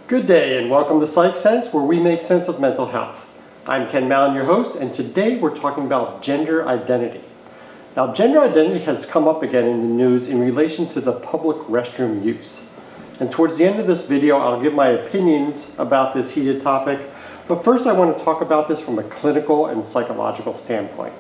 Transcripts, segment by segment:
Good day and welcome to Psych Sense, where we make sense of mental health. I'm Ken Mallon, your host, and today we're talking about gender identity. Now, gender identity has come up again in the news in relation to the public restroom use. And towards the end of this video, I'll give my opinions about this heated topic, but first I want to talk about this from a clinical and psychological standpoint.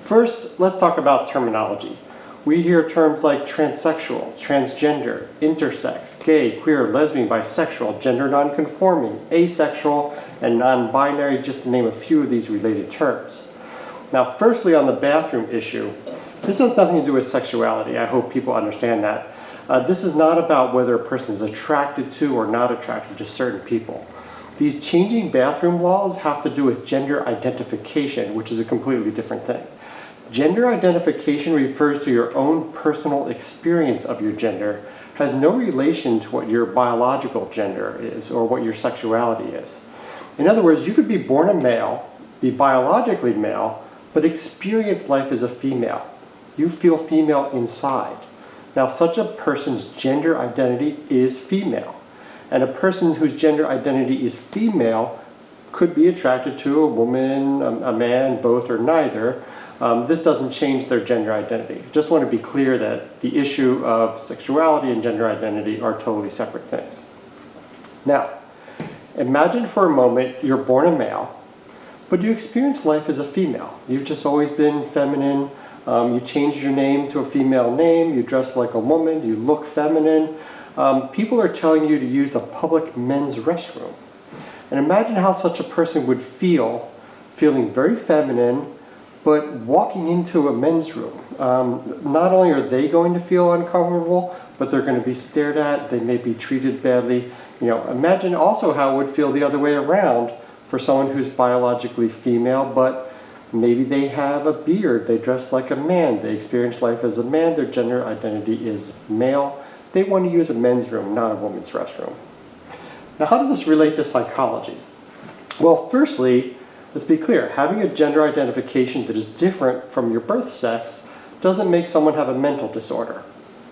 First, let's talk about terminology. We hear terms like transsexual, transgender, intersex, gay, queer, lesbian, bisexual, gender nonconforming, asexual, and non-binary, just to name a few of these related terms. Now, firstly, on the bathroom issue, this has nothing to do with sexuality. I hope people understand that. This is not about whether a person is attracted to or not attracted to certain people. These changing bathroom laws have to do with gender identification, which is a completely different thing. Gender identification refers to your own personal experience of your gender, has no relation to what your biological gender is or what your sexuality is. In other words, you could be born a male, be biologically male, but experience life as a female. You feel female inside. Now, such a person's gender identity is female. And a person whose gender identity is female could be attracted to a woman, a man, both or neither. This doesn't change their gender identity. Just want to be clear that the issue of sexuality and gender identity are totally separate things. Now, imagine for a moment you're born a male, but you experience life as a female. You've just always been feminine. You changed your name to a female name. You dress like a woman. You look feminine. People are telling you to use a public men's restroom. And imagine how such a person would feel, feeling very feminine, but walking into a men's room. Not only are they going to feel uncomfortable, but they're going to be stared at. They may be treated badly. Imagine also how it would feel the other way around for someone who's biologically female, but maybe they have a beard. They dress like a man. They experience life as a man. Their gender identity is male. They want to use a men's room, not a woman's restroom. Now, how does this relate to psychology? Well, firstly, let's be clear, having a gender identification that is different from your birth sex doesn't make someone have a mental disorder.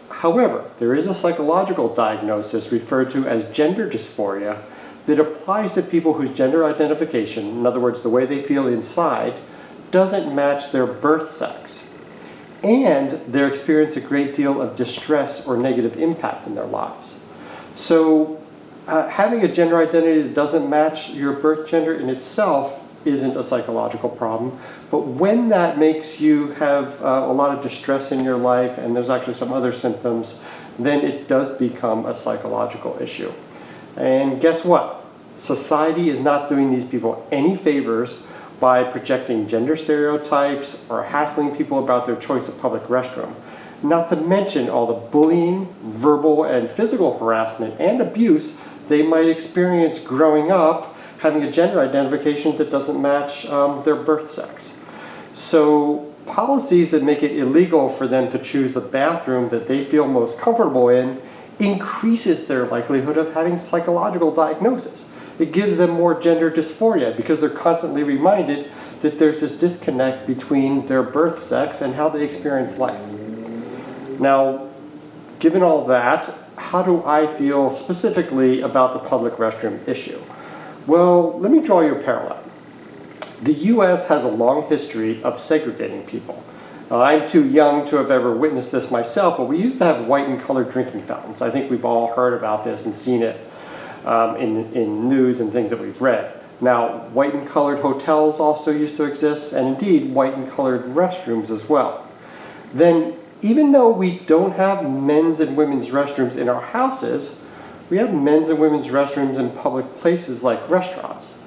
However, there is a psychological diagnosis referred to as gender dysphoria that applies to people whose gender identification, in other words, the way they feel inside, doesn't match their birth sex. And they experience a great deal of distress or negative impact in their lives. So having a gender identity that doesn't match your birth gender in itself isn't a psychological problem, but when that makes you have a lot of distress in your life and there's actually some other symptoms, then it does become a psychological issue. And guess what? Society is not doing these people any favors by projecting gender stereotypes or hassling people about their choice of public restroom. Not to mention all the bullying, verbal and physical harassment and abuse they might experience growing up having a gender identification that doesn't match their birth sex. So policies that make it illegal for them to choose the bathroom that they feel most comfortable in increases their likelihood of having psychological diagnosis. It gives them more gender dysphoria because they're constantly reminded that there's this disconnect between their birth sex and how they experience life. Now, given all that, how do I feel specifically about the public restroom issue? Well, let me draw you a parallel. The U.S. has a long history of segregating people. I'm too young to have ever witnessed this myself, but we used to have white and colored drinking fountains. I think we've all heard about this and seen it in news and things that we've read. Now, white and colored hotels also used to exist, and indeed white and colored restrooms as well. Then, even though we don't have men's and women's restrooms in our houses, we have men's and women's restrooms in public places like restaurants.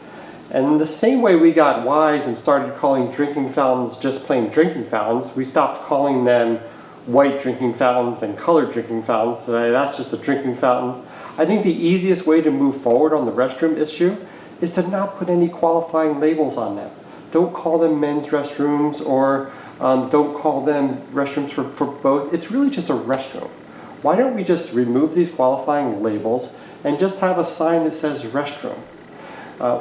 And in the same way we got wise and started calling drinking fountains just plain drinking fountains, we stopped calling them white drinking fountains and colored drinking fountains. So that's just a drinking fountain. I think the easiest way to move forward on the restroom issue is to not put any qualifying labels on them. Don't call them men's restrooms or don't call them restrooms for both. It's really just a restroom. Why don't we just remove these qualifying labels and just have a sign that says restroom?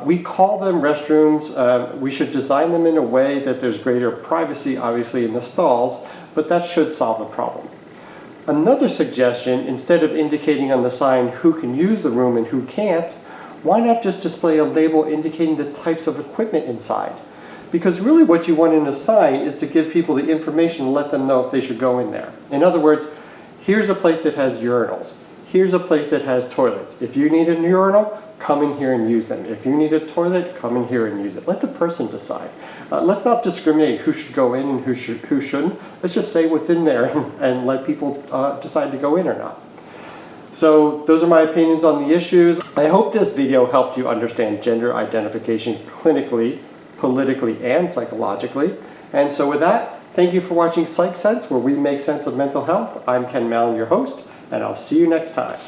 We call them restrooms. We should design them in a way that there's greater privacy, obviously, in the stalls, but that should solve the problem. Another suggestion, instead of indicating on the sign who can use the room and who can't, why not just display a label indicating the types of equipment inside? Because really what you want in a sign is to give people the information and let them know if they should go in there. In other words, here's a place that has urinals. Here's a place that has toilets. If you need a urinal, come in here and use them. If you need a toilet, come in here and use it. Let the person decide. Let's not discriminate who should go in and who shouldn't. Let's just say what's in there and let people decide to go in or not. So those are my opinions on the issues. I hope this video helped you understand gender identification clinically, politically, and psychologically. And so with that, thank you for watching Psych Sense, where we make sense of mental health. I'm Ken Mallon, your host, and I'll see you next time.